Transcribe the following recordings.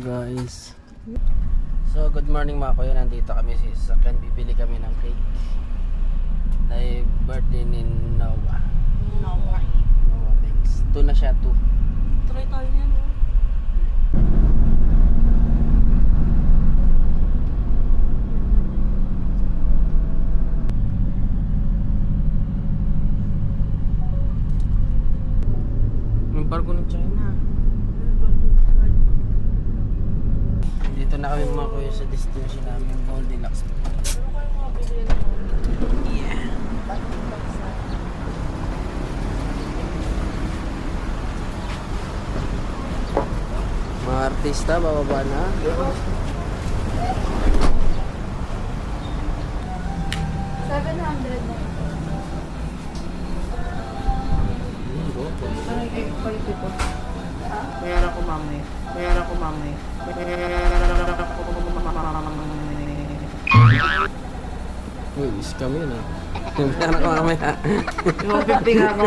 guys. So good morning mga kuya, nandito kami sa sasakyan, bibili kami ng cake dahil birthday ni Noah. Noah Banks. 2 na siya, 2. Try tayo yan, no? Yung barko ng China. Dito na kami mga kuya sa destination namin, Goldilocks. Yeah. Mga artista, bababa na. Parang egg pie dito. Bayaran ko mamaya. Bayaran ko mamaya. Uy, scam yun ah. Meron ako mamaya. 150 nga ako.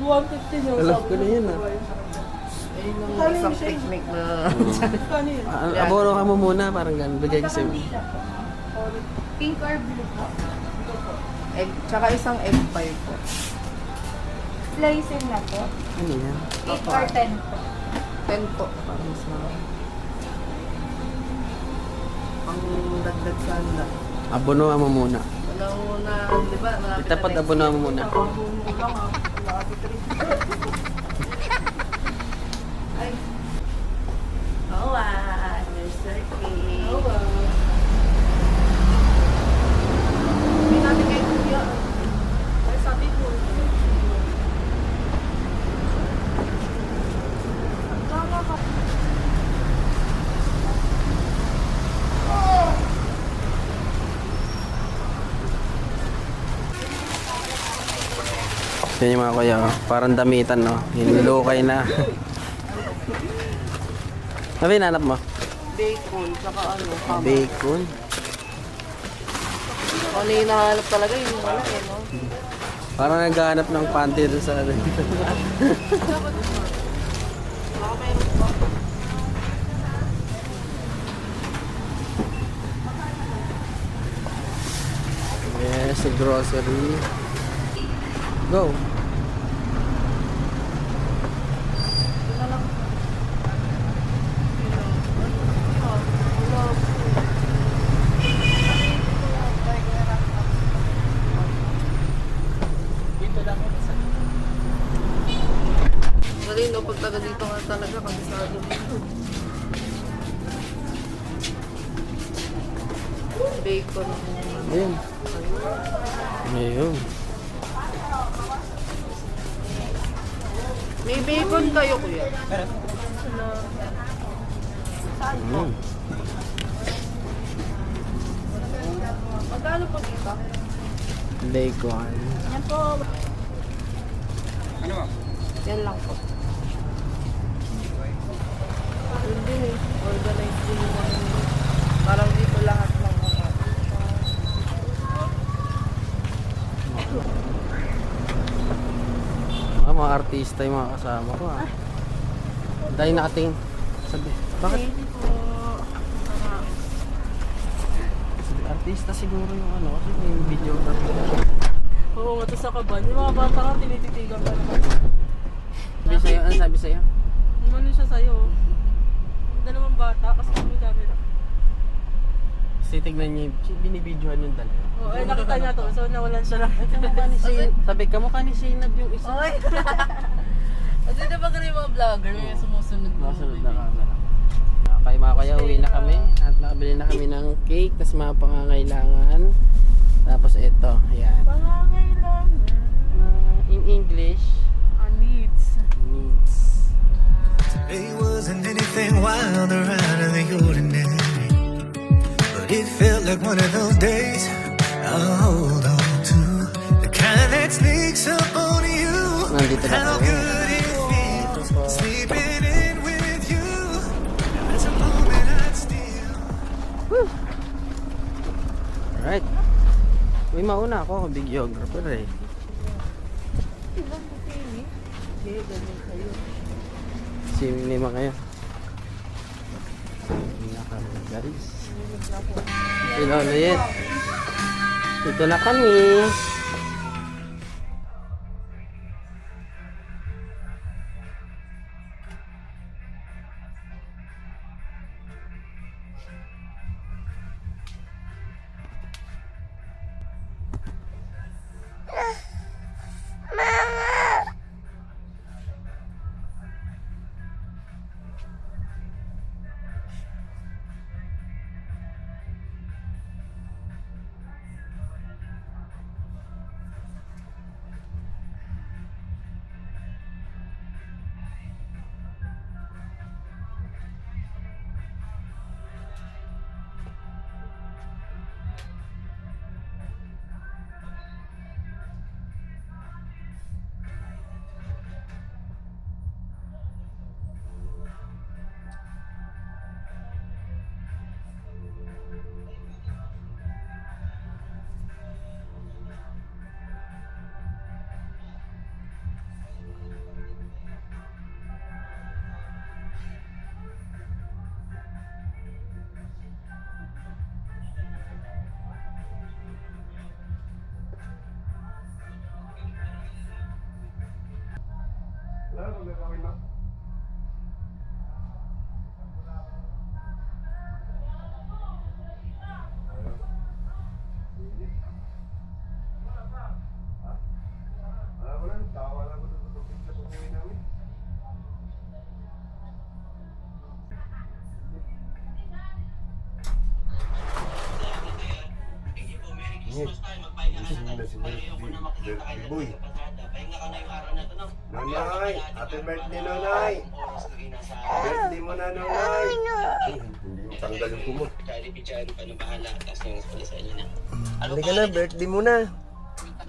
150 nyo. Alam ko na yun ah. Ayun ang isang picnic na. Abono ka mo muna, parang ganun. Bigay kasi. Pink or blue po? Egg, tsaka isang egg pie po. Slicing na po? Ano yan? 8 or 10 po? 10 po. Parang sa... Ang dagdag sanda. Abono ka mo muna. Wala muna, di ba? Itapat abono ka mo muna. Ay. Oo ah, Mr. King. Hindi natin kay Kuya. Ay, sabi ko. Yan yung mga kuya, oh. Parang damitan, no? Hinulukay na. Ano hinanap mo? Bacon, saka ano, ham. Bacon. Ano yung hinahanap talaga, yung wala eh, no? Parang naghahanap ng panty doon sa ano. Baka mayroon pa. Yes, grocery. Go. Dali, no, pag taga dito nga talaga, kabisado dito. Bacon. Ayun. Ayun. May bacon kayo, kuya? Mm. Magkano po dito? Bacon. Yan po. Ano? Yan lang po. Yun din eh. Organized din yung mga yun. Parang dito lahat ng mga. Mga artista yung mga kasama ko ah. Dahil nakatingin. Sabi, bakit? Artista siguro yung ano, kasi yung video. Oo nga, ito sa kaban. Yung mga bata nga tinititigan pa naman. Sabi sa'yo, ano sabi sa'yo? Ano siya sa'yo? Dalawang bata kasi may camera. Titignan niya yung binibidyohan yung dalawa. Oo, ay nakita niya to. So nawalan siya lang. Sabi, kamukha ni Zainab yung isa. Oy! Kasi diba ganun yung mga vlogger, may sumusunod na. Nakasunod na camera. Okay mga kaya, uwi na kami. At nakabili na kami ng cake, tas mga pangangailangan. Tapos ito, ayan. Pangangailangan. In English, Needs. needs. It wasn't anything wild or out of the ordinary, but it felt like one of those days I'll hold on to, the kind that sneaks up on you. Nandito na How kami. good it feels sleeping in with you. That's a moment I'd steal. Alright. May mauna ako, videographer eh. Okay, ganun kayo. Lima kayo. Guys. Hello ulit. Dito na kami. Boy. Nanay, happy birthday Nanay. Birthday mo na Nanay. Hindi mo tanggal yung kumot. Halika na, birthday mo na.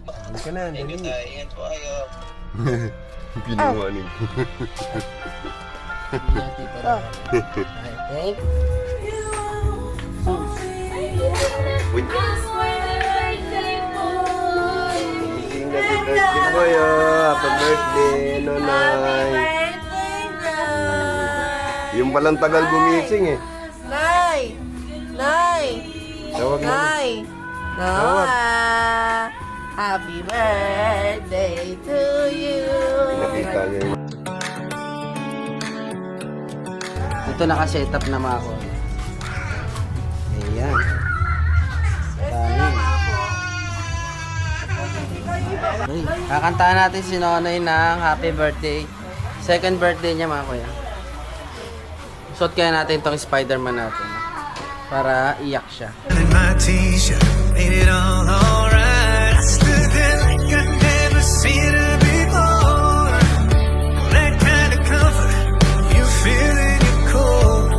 Halika na, dali. Ingat po kayo. Pinuhanin. Thank Uy. Happy birthday boy, happy birthday Nanay. Yung palang tagal gumising eh. Nay! Nay! Tawag mo. Nay! Noah! Happy birthday to you! Nakita niya yun. Ito naka-setup na mga ako. Ayan. Dami. Okay. Kakantahan natin si Nonoy ng happy birthday. Second birthday niya mga kuya. Suot kaya natin itong Spider-Man natin. Para iyak siya. In my t-shirt, made it all alright. I stood there like I'd never seen her before. That kind of comfort you feel in your core.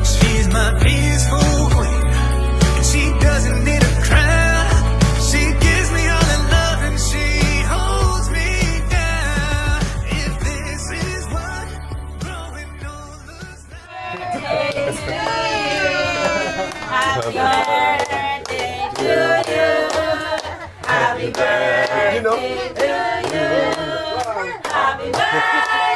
She's my peaceful queen, and she doesn't need a crown. She gives me all the love and she holds me down. If this is what growing old looks like. Happy birthday to you! Happy birthday You know? to you! Happy birthday!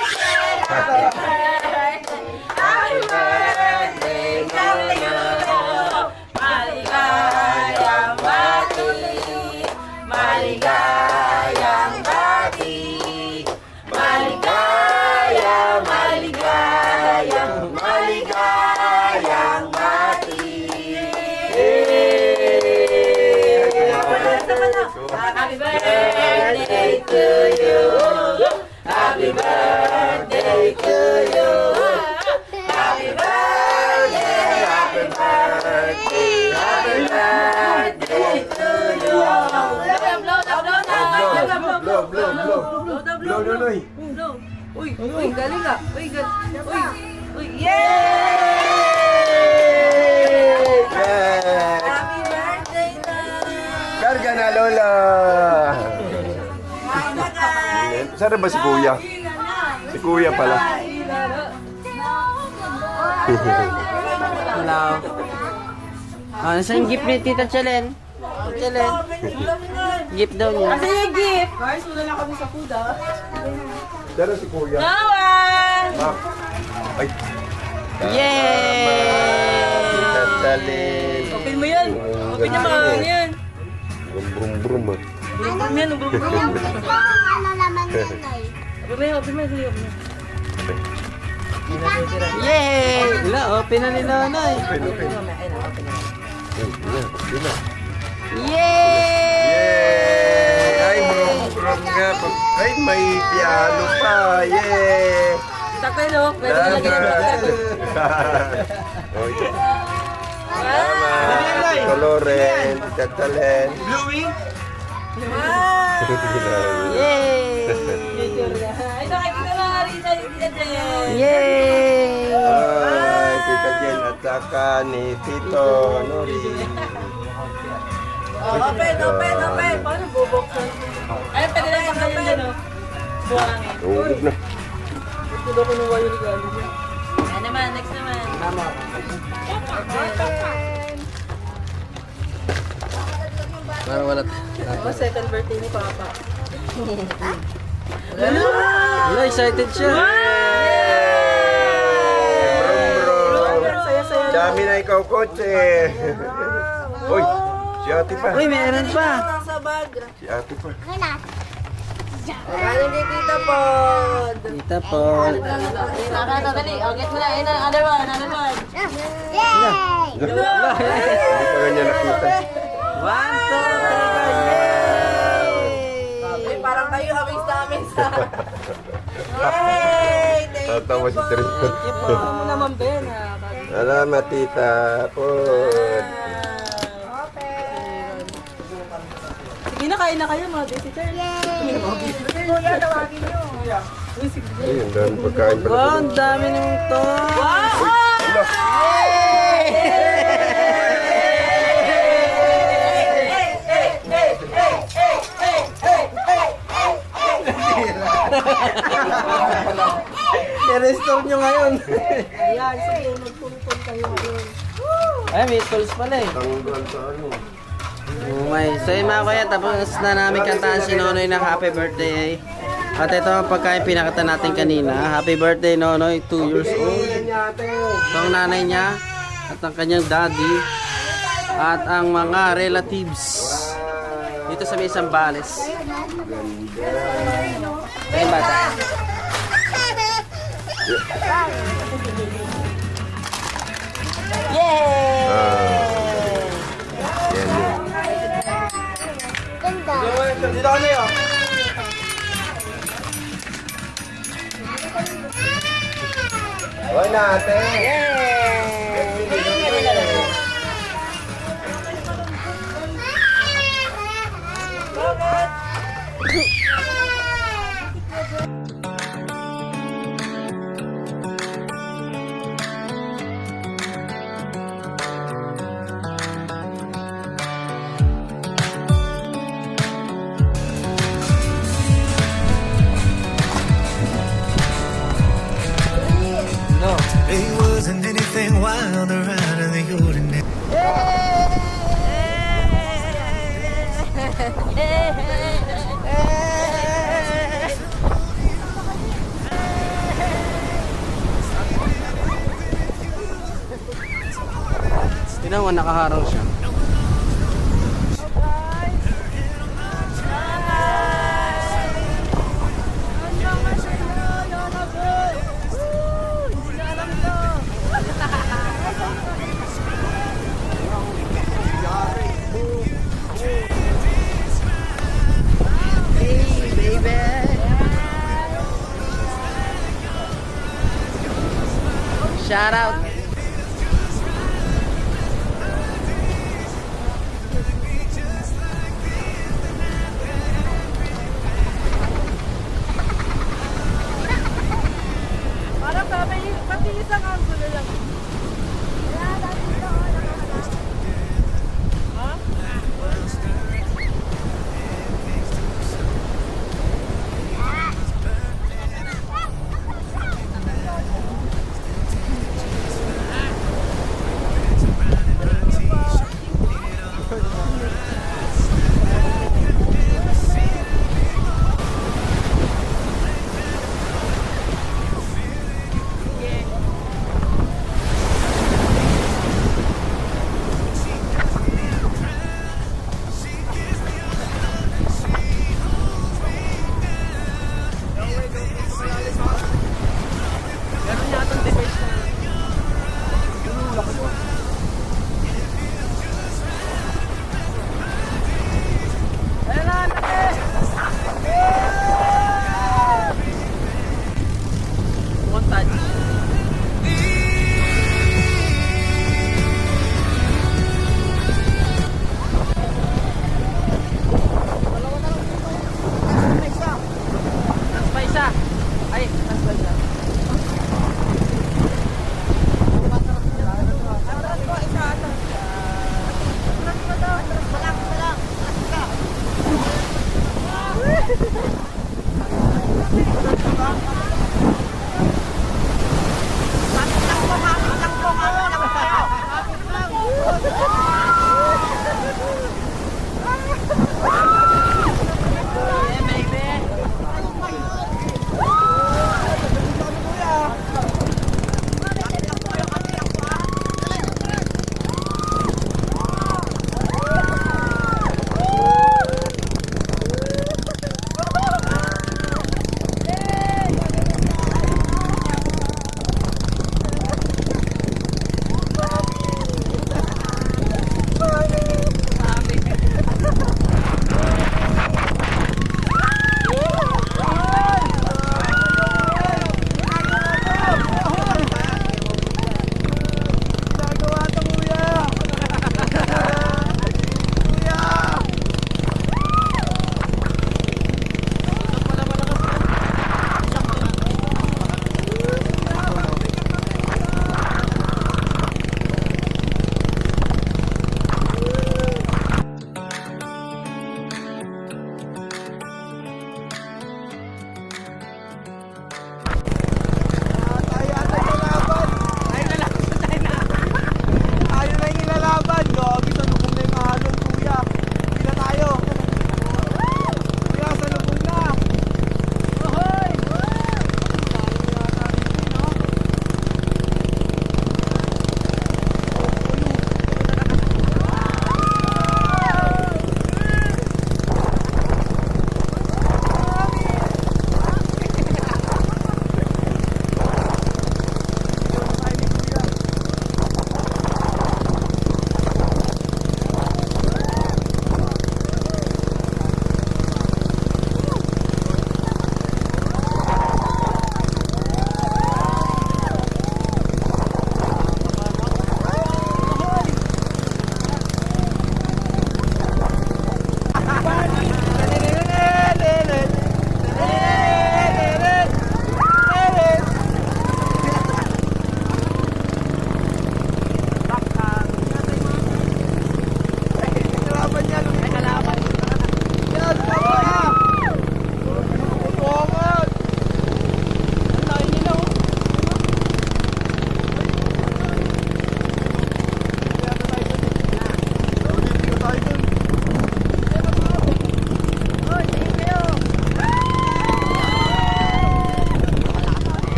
Happy birthday! Happy birthday to you! Maligayang bati! Maligayang bati! Maligayang, maligayang, maligayang bati! Happy birthday to you! Happy birthday to you! Happy birthday! Happy birthday! Happy birthday to you! Blow, blow, blow. Blow, Nanay. Uy, uy, galing ah. Uy, uy, uy, yay! Yes! Happy birthday na! Karga na, Lola! Saan ba si Kuya? Si Kuya pala. Hello. Ah, saan yung gift ni Tita Chelen? Chelen. Gift daw niya. Ano yung gift? Guys, wala na kami sa food ah. Saan si Kuya? Noah! Ah. Ay. Yay! Tita Chalin. Open mo yan. Open niya mga yan. Brum brum brum. Brum yan, brum brum. Ano naman yun ay? Open mo, sige, open mo. Yay! Wala, open na ni Nonoy. Open, open. Yay! Yay! Ay, brum brum nga. Ay, may piano pa. Yay! Takay no, pwede na lagyan ng takay. Oy. Salamat. Tito Loren. Tita Chalin. Yay! Ay, nakikita na rin sa Tita Jen. Yay! Ay, Tita Jen at saka ni Tito Nori. Open. Paano bubuksan? Ay, pwede na yung ganyan dyan, oh. Buhangin. Huwag na. Gusto daw ko ng wire regalo niya. Ay naman, next naman. Tama. Parang wala. Oh, second birthday ni Papa. Wala, excited siya. Brum brum. Saya-saya. Dami na ikaw kotse. Uy, si ate pa. Uy, meron pa. Sa bag. Si ate pa. Galing kay Tita Pod. Tita Paul. Dali. O, get mo na. Ayun na, another one. Yay! Hindi pa ganyan nakita. 1, 2, 3, go! Yay! Ay, parang kayo amis sa... Yay! Thank Tatawa si Tristan. Ano naman, Ben, ha? Salamat, Tita Pod. Sige na, kain na kayo, mga visitor. Kuya, tawagin nyo. Ayun, dami pagkain pala. Wow, ang dami naman to. I-restore nyo ngayon. Ayan, sige, magpulpul kayo ngayon. Ay, may tools pala eh. Tanggal sa ano. Oh my. So yun mga kuya, tapos na namin kantaan si Nonoy ng happy birthday. At ito ang pagkain pinakita natin kanina. Happy birthday Nonoy, 2 years old. Ito ang nanay niya at ang kanyang daddy at ang mga relatives dito sa may Zambales. Ay bata. Yay! Yan yun. Ganda. Dito kami oh. Hoy na ate. No. It wasn't anything wild or out of the ordinary. Tingnan mo, nakaharang siya. Shout out. Parang pati isang angulo lang.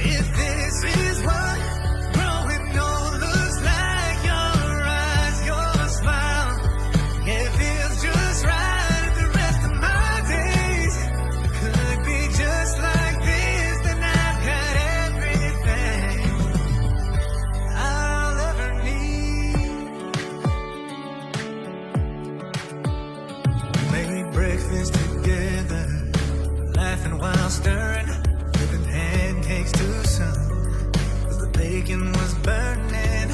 If this is what growing old looks like, your eyes, your smile, it feels just right. The rest of my days could be just like this, then I've got everything I'll ever need. We made breakfast together, laughing while stirring, flipping pancakes to some, 'cause the bacon was burning,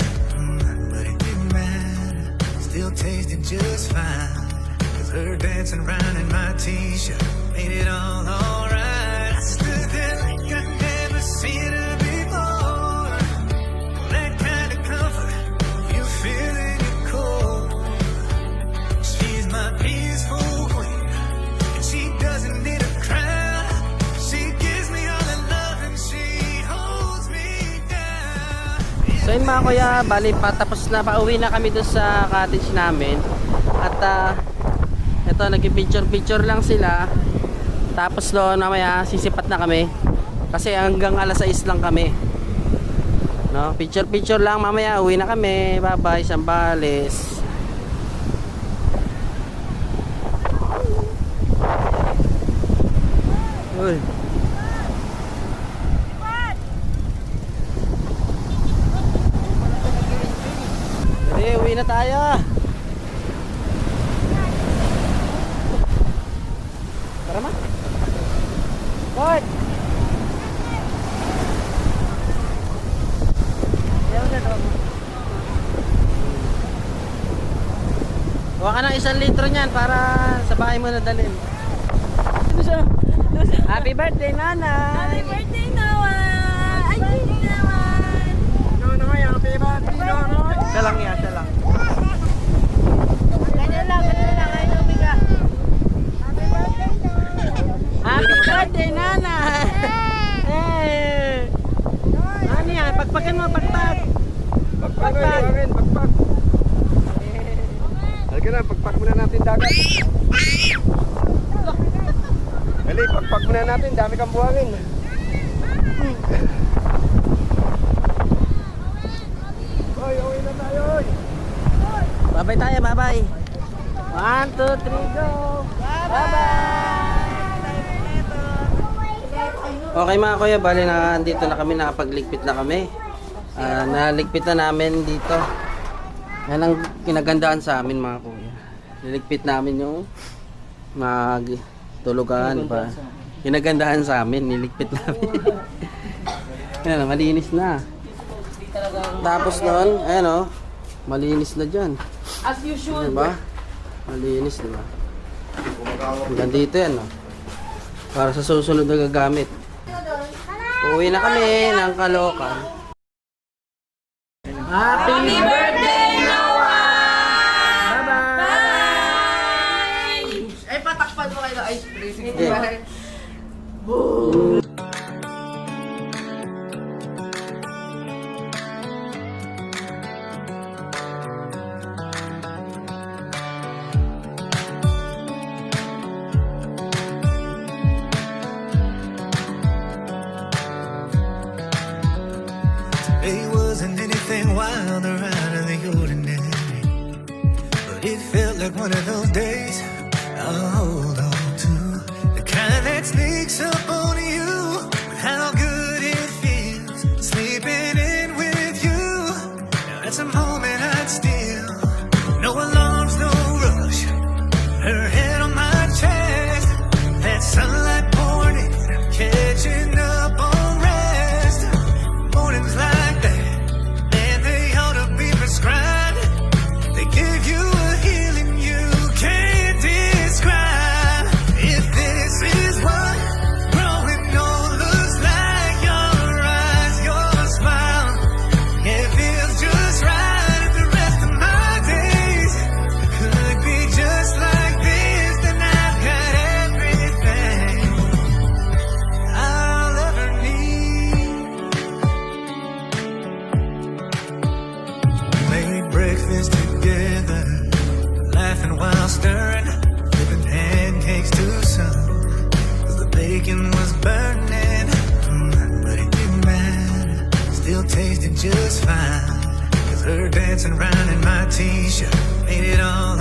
but it didn't matter, still tasted just fine, 'cause her dancing around in my t-shirt made it all alright. I stood there like I'd never seen her before, that kind of comfort you feel in your core. She's my peaceful queen, and she doesn't need a crown. She gives me all the love and she holds me down. So yun mga kuya, bali patapos na, pauwi na kami doon sa cottage namin. At ito, nag-picture lang sila. Tapos doon mamaya sisipat na kami. Kasi hanggang alas 6 lang kami. No, picture lang, mamaya uwi na kami. Bye bye, Sambales. Uy. Dali, uwi na tayo. Tara ma. Hoy. Huwag ka ng 1 litro niyan para sa bahay mo na dalhin. Happy birthday, nanay! Happy birthday, Noah! Ay, naman! Siya lang yan, siya lang. Ganyan lang, ay lumiga. Happy birthday, nanay! Hey! Ano yan? Pagpakin mo, pagpag! Pagpag! Halika na, pagpak muna natin dagat. Dali, pagpak muna natin, dami kang buhangin. Oy, uwi na tayo, oy. Bye-bye tayo, bye-bye! 1, 2, 3, go! Okay mga kuya, bali na dito na kami, nakapagligpit na kami. Naligpit na namin dito. Yan ang kinagandaan sa amin mga kuya. Niligpit namin yung magtulugan pa. Kinagandaan sa amin, niligpit namin. Yan, malinis na. Tapos noon, ayan o, malinis na dyan. As usual. Diba? Malinis, diba? Hanggang dito yan, no? Para sa susunod na gagamit. Uwi na kami ng Caloocan. Happy birthday, Noah! Bye-bye! Ay, patakpan mo kayo ng ice cream. Yeah. It wasn't anything wild or out of the ordinary, but it felt like one of those days I'll hold on to, the kind that sneaks up on you. How good it feels sleeping in with you. Now that's a moment I'd steal. No alarms, no rush. Her head on my chest, that sunlight pouring in, catching up on rest. Mornings like that, man, they ought to be prescribed. They give you a healing stirring, flipping pancakes to some, 'cause the bacon was burning. But it didn't matter, still tasted just fine. 'Cause her dancing around in my t-shirt made it all